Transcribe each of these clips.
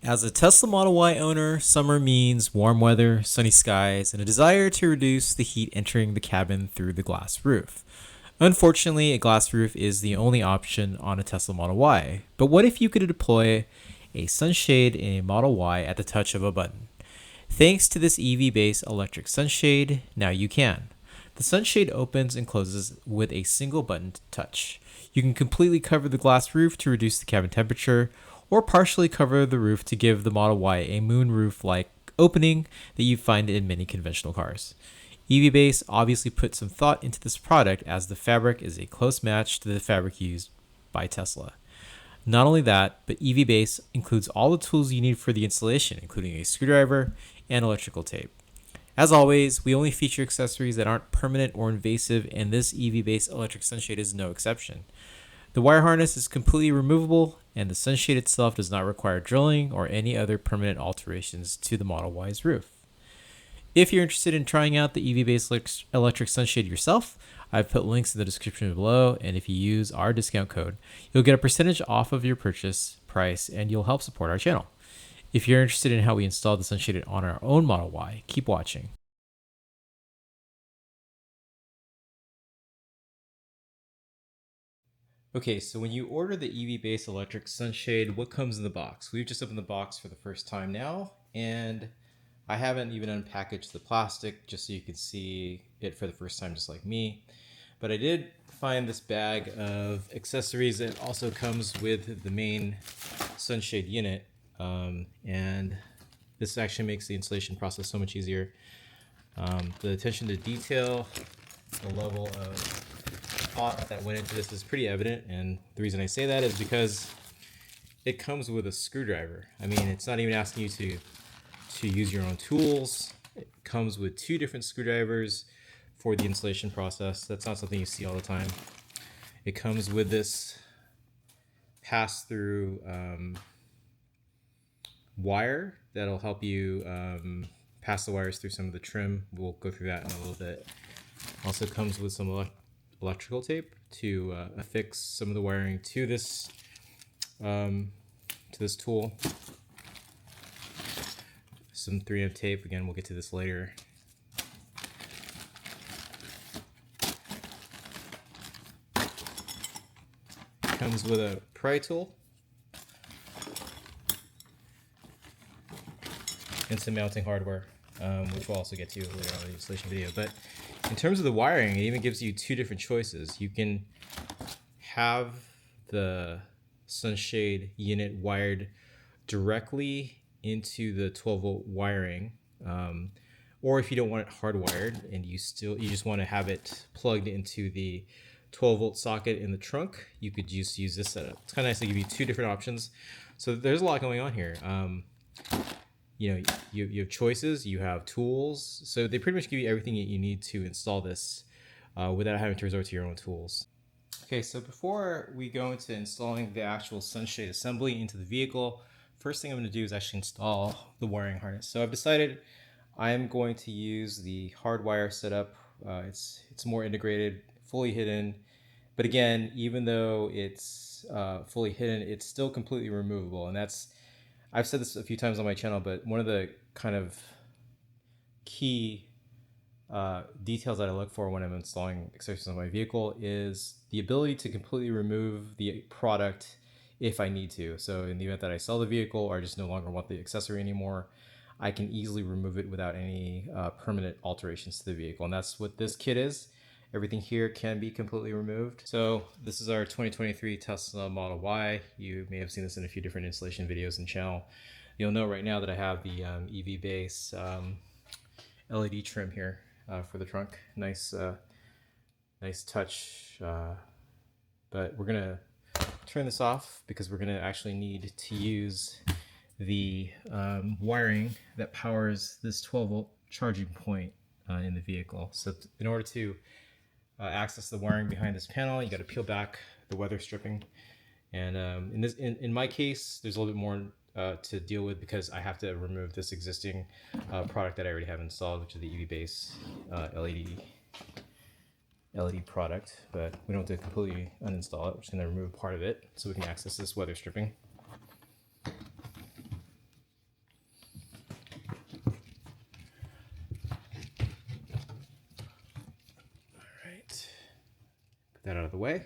As a Tesla Model Y owner, summer means warm weather, sunny skies, and a desire to reduce the heat entering the cabin through the glass roof. Unfortunately, a glass roof is the only option on a Tesla Model Y. But what if you could deploy a sunshade in a Model Y at the touch of a button? Thanks to this EV-based electric sunshade, now you can. The sunshade opens and closes with a single button touch. You can completely cover the glass roof to reduce the cabin temperature, or partially cover the roof to give the Model Y a moonroof-like opening that you find in many conventional cars. Evbase obviously put some thought into this product as the fabric is a close match to the fabric used by Tesla. Not only that, but Evbase includes all the tools you need for the installation, including a screwdriver and electrical tape. As always, we only feature accessories that aren't permanent or invasive, and this EV-based electric sunshade is no exception. The wire harness is completely removable, and the sunshade itself does not require drilling or any other permanent alterations to the Model Y's roof. If you're interested in trying out the EV-based electric sunshade yourself, I've put links in the description below, and if you use our discount code, you'll get a percentage off of your purchase price, and you'll help support our channel. If you're interested in how we install the sunshade on our own Model Y, keep watching. Okay, so when you order the EV-based electric sunshade, what comes in the box? We've just opened the box for the first time now, and I haven't even unpackaged the plastic just so you can see it for the first time just like me. But I did find this bag of accessories that also comes with the main sunshade unit. And this actually makes the installation process so much easier. The attention to detail, the level of thought that went into this is pretty evident, and the reason I say that is because it comes with a screwdriver. I mean, it's not even asking you to use your own tools. It comes with two different screwdrivers for the installation process. That's not something you see all the time. It comes with this pass-through wire that'll help you pass the wires through some of the trim. We'll go through that in a little bit. Also comes with some electrical tape to affix some of the wiring to this tool. Some 3M tape. Again, we'll get to this later. Comes with a pry tool and some mounting hardware, which we'll also get to later on in the installation video. But in terms of the wiring, it even gives you two different choices. You can have the sunshade unit wired directly into the 12-volt wiring, or if you don't want it hardwired and you just want to have it plugged into the 12-volt socket in the trunk, you could just use this setup. It's kind of nice to give you two different options. So there's a lot going on here. You know, you have choices, you have tools, so they pretty much give you everything that you need to install this without having to resort to your own tools. Okay, so before we go into installing the actual sunshade assembly into the vehicle, first thing I'm going to do is actually install the wiring harness. So I've decided I'm going to use the hardwire setup. It's more integrated, fully hidden, but again, even though it's fully hidden, it's still completely removable, and I've said this a few times on my channel, but one of the kind of key details that I look for when I'm installing accessories on my vehicle is the ability to completely remove the product if I need to. So in the event that I sell the vehicle or I just no longer want the accessory anymore, I can easily remove it without any permanent alterations to the vehicle. And that's what this kit is. Everything here can be completely removed. So this is our 2023 Tesla Model Y. You may have seen this in a few different installation videos and channel. You'll know right now that I have the EV-base LED trim here for the trunk. Nice touch. But we're gonna turn this off because we're gonna actually need to use the wiring that powers this 12-volt charging point in the vehicle. So in order to access the wiring behind this panel, you got to peel back the weather stripping, and in my case there's a little bit more to deal with because I have to remove this existing product that I already have installed, which is the EVbase LED product, but we don't have to completely uninstall it. We're just going to remove part of it so we can access this weather stripping. that out of the way.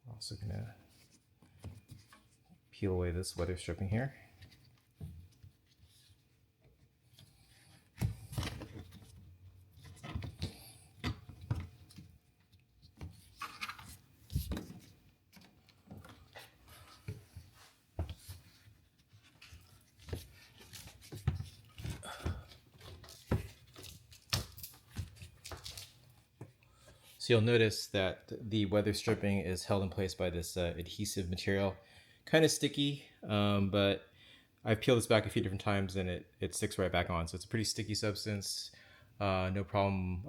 We're also gonna peel away this weather stripping here. So you'll notice that the weather stripping is held in place by this adhesive material. Kind of sticky, but I've peeled this back a few different times and it sticks right back on. So it's a pretty sticky substance. No problem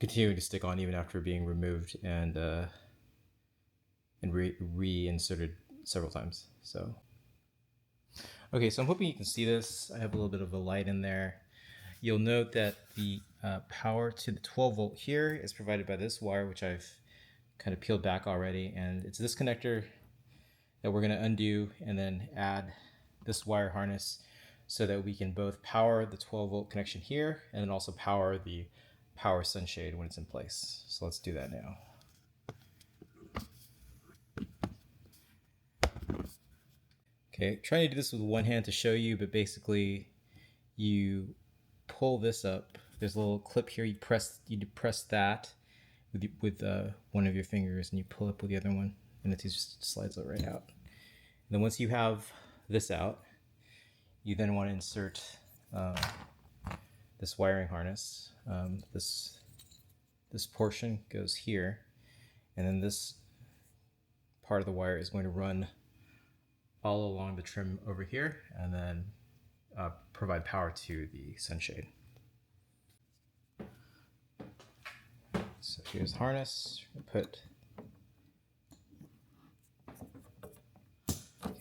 continuing to stick on even after being removed and reinserted several times. So, okay, so I'm hoping you can see this. I have a little bit of a light in there. You'll note that the power to the 12 volt here is provided by this wire, which I've kind of peeled back already. And it's this connector that we're going to undo and then add this wire harness so that we can both power the 12 volt connection here and then also power the power sunshade when it's in place. So let's do that now. Okay, trying to do this with one hand to show you, but basically you pull this up. There's a little clip here. You depress that with one of your fingers, and you pull up with the other one, and it just slides it right out. And then once you have this out, you then want to insert this wiring harness. This portion goes here, and then this part of the wire is going to run all along the trim over here, and then provide power to the sunshade. So here's the harness. Put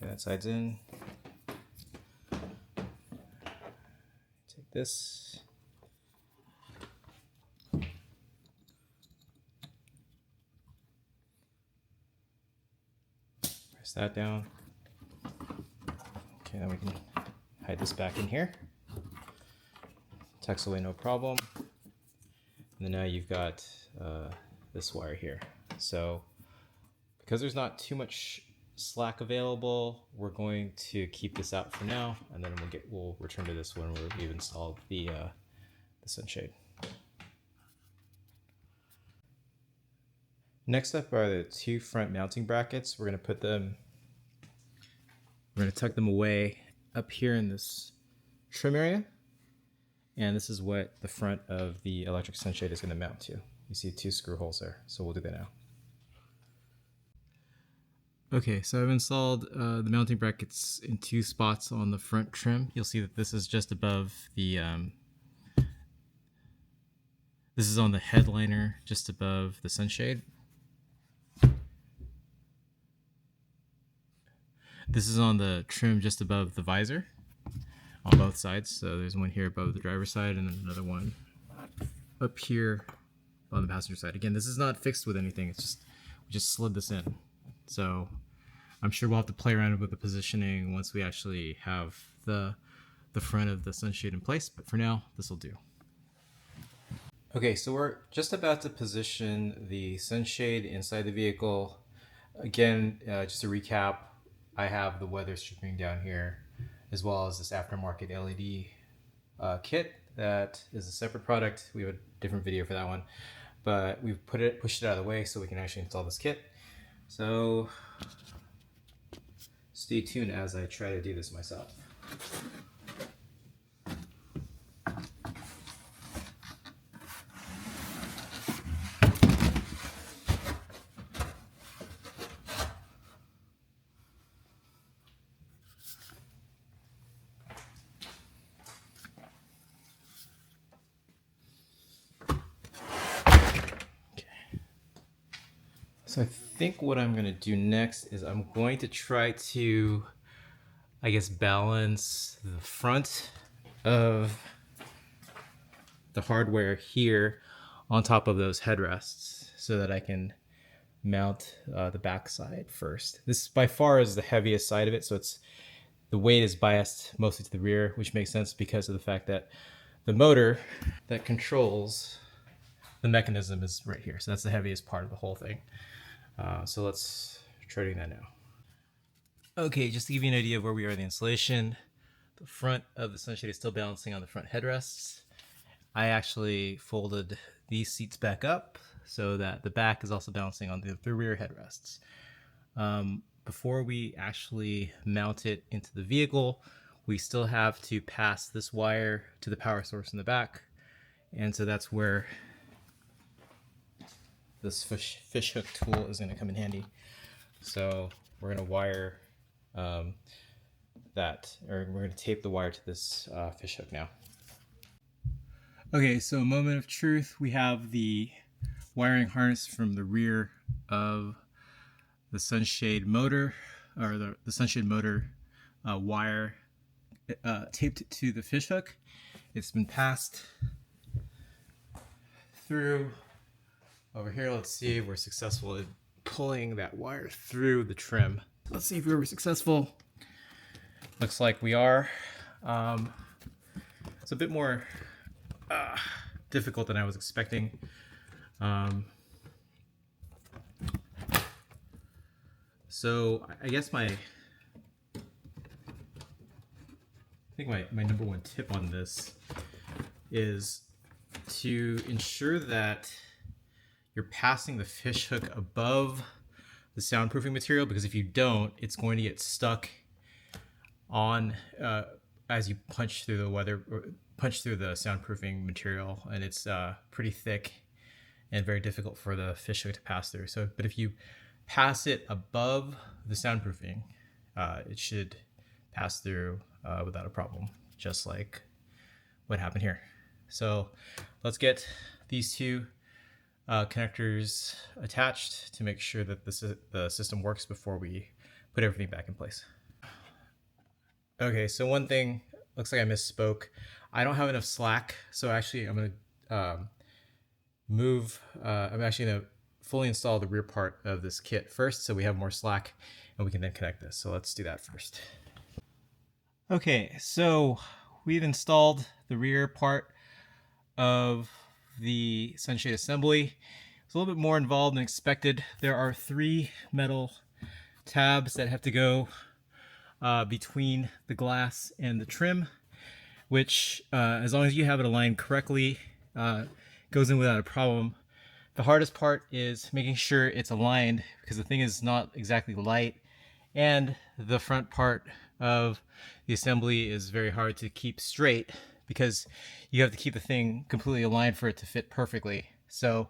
that side's in. Take this. Press that down. Okay, then we can hide this back in here. Tucks away no problem. And then now you've got this wire here. So because there's not too much slack available, we're going to keep this out for now, and then we'll return to this when we've installed the sunshade. Next up are the two front mounting brackets. We're going to tuck them away up here in this trim area. And this is what the front of the electric sunshade is going to mount to. You see two screw holes there, so we'll do that now. Okay, so I've installed the mounting brackets in two spots on the front trim. You'll see that this is just above the, this is on the headliner just above the sunshade. This is on the trim just above the visor on both sides. So there's one here above the driver's side and then another one up here on the passenger side. Again, this is not fixed with anything. It's just, we just slid this in. So I'm sure we'll have to play around with the positioning once we actually have the front of the sunshade in place. But for now, this will do. Okay, so we're just about to position the sunshade inside the vehicle. Again, just to recap, I have the weather stripping down here, as well as this aftermarket LED kit that is a separate product. We have a different video for that one, but we've pushed it out of the way so we can actually install this kit. So stay tuned as I try to do this myself. So I think what I'm going to do next is I'm going to try to, I guess, balance the front of the hardware here on top of those headrests so that I can mount the back side first. This by far is the heaviest side of it, so the weight is biased mostly to the rear, which makes sense because of the fact that the motor that controls the mechanism is right here. So that's the heaviest part of the whole thing. So let's try doing that now. Okay, just to give you an idea of where we are in the installation, the front of the Sunshade is still balancing on the front headrests. I actually folded these seats back up so that the back is also balancing on the rear headrests. Before we actually mount it into the vehicle, we still have to pass this wire to the power source in the back. And so that's where this fish hook tool is going to come in handy. So we're going to wire we're going to tape the wire to this fish hook now. Okay, so a moment of truth. We have the wiring harness from the rear of the Sunshade motor, or the Sunshade motor wire taped to the fish hook. It's been passed through over here. Let's see if we're successful in pulling that wire through the trim. Let's see if we were successful. Looks like we are. It's a bit more difficult than I was expecting. So I guess my number one tip on this is to ensure that you're passing the fish hook above the soundproofing material, because if you don't, it's going to get stuck on as you punch through the soundproofing material, and it's pretty thick and very difficult for the fish hook to pass through. So, but if you pass it above the soundproofing, it should pass through without a problem, just like what happened here. So let's get these two connectors attached to make sure that the system works before we put everything back in place. Okay, so one thing, looks like I misspoke. I don't have enough slack, so actually I'm gonna I'm actually gonna fully install the rear part of this kit first, so we have more slack and we can then connect this. So let's do that first. Okay, so we've installed the rear part of the Sunshade assembly. It's a little bit more involved than expected. There are 3 metal tabs that have to go between the glass and the trim, which as long as you have it aligned correctly, goes in without a problem. The hardest part is making sure it's aligned, because the thing is not exactly light, and the front part of the assembly is very hard to keep straight because you have to keep the thing completely aligned for it to fit perfectly. So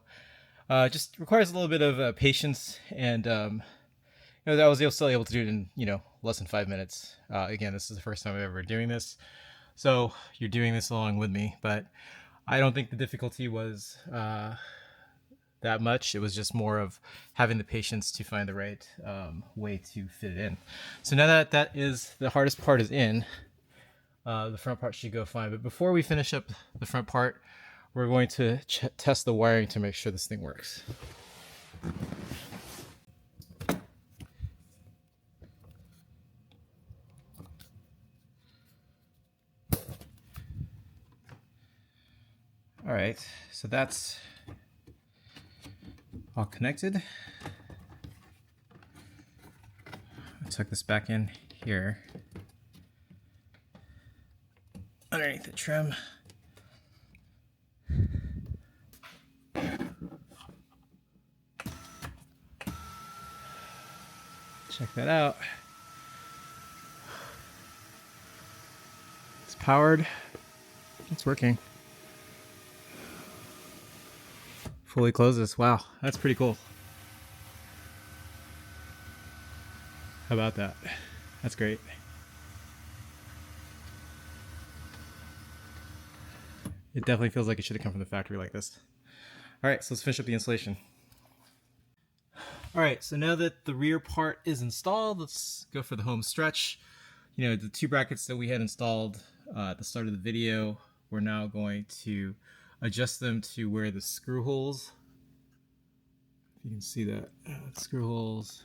just requires a little bit of patience, and I was still able to do it in less than 5 minutes. Again, this is the first time I'm ever doing this, so you're doing this along with me, but I don't think the difficulty was that much. It was just more of having the patience to find the right way to fit it in. So now that the hardest part is in, the front part should go fine. But before we finish up the front part, we're going to test the wiring to make sure this thing works. All right, so that's all connected. I tuck this back in here underneath the trim. Check that out. It's powered. It's working. Fully closes. Wow, that's pretty cool. How about that? That's great. It definitely feels like it should have come from the factory like this. All right, so let's finish up the installation. All right, so now that the rear part is installed, let's go for the home stretch. The 2 brackets that we had installed at the start of the video, we're now going to adjust them to where the screw holes, if you can see that, screw holes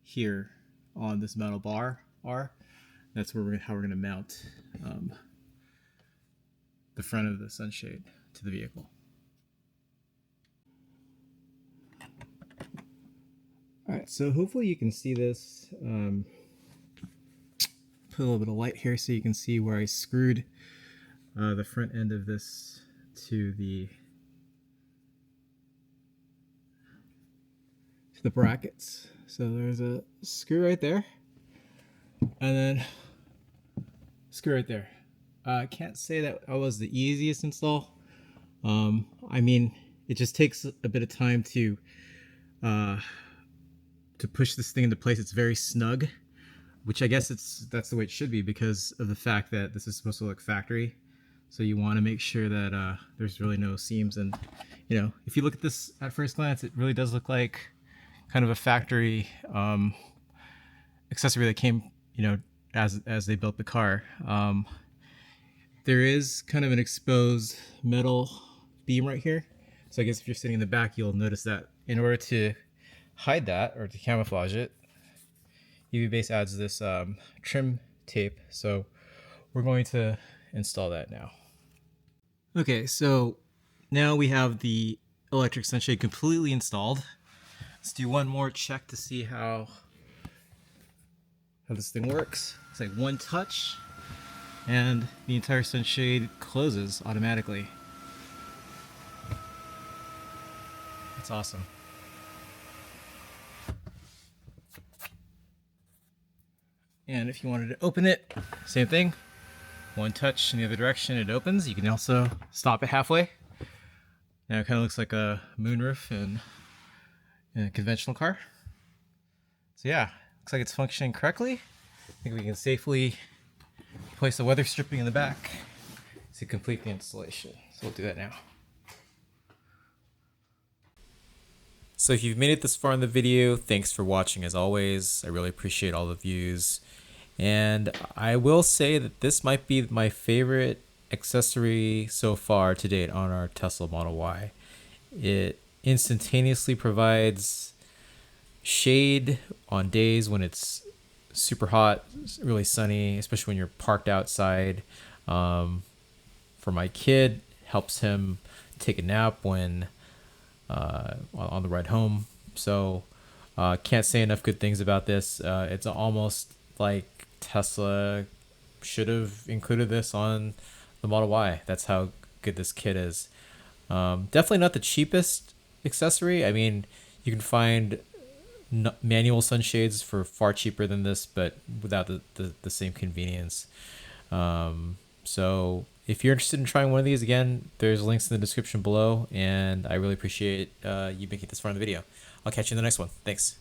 here on this metal bar are. That's where how we're going to mount the front of the Sunshade to the vehicle. All right, so hopefully you can see this. Put a little bit of light here so you can see where I screwed the front end of this to the brackets. So there's a screw right there, and then screw right there. I can't say that was the easiest install. I mean, it just takes a bit of time to push this thing into place. It's very snug, which I guess that's the way it should be because of the fact that this is supposed to look factory. So you want to make sure that there's really no seams. And you know, if you look at this at first glance, it really does look like kind of a factory accessory that came, you know, as they built the car. There is kind of an exposed metal beam right here. So I guess if you're sitting in the back, you'll notice that. In order to hide that or to camouflage it, Evbase adds this trim tape. So we're going to install that now. Okay, so now we have the electric sunshade completely installed. Let's do one more check to see how this thing works. It's like one touch and the entire sunshade closes automatically. That's awesome. And if you wanted to open it, same thing. One touch in the other direction, it opens. You can also stop it halfway. Now it kind of looks like a moonroof in a conventional car. So yeah, looks like it's functioning correctly. I think we can safely place the weather stripping in the back to complete the installation. So we'll do that now. So if you've made it this far in the video, thanks for watching as always. I really appreciate all the views. And I will say that this might be my favorite accessory so far to date on our Tesla Model Y. It instantaneously provides shade on days when it's super hot, really sunny, especially when you're parked outside. For my kid, helps him take a nap when on the ride home. So can't say enough good things about this. It's almost like Tesla should have included this on the Model Y. That's how good this kit is. Definitely not the cheapest accessory. I mean, you can find manual sunshades for far cheaper than this, but without the same convenience. So if you're interested in trying one of these, again, there's links in the description below, and I really appreciate you making this far in the video. I'll catch you in the next one. Thanks.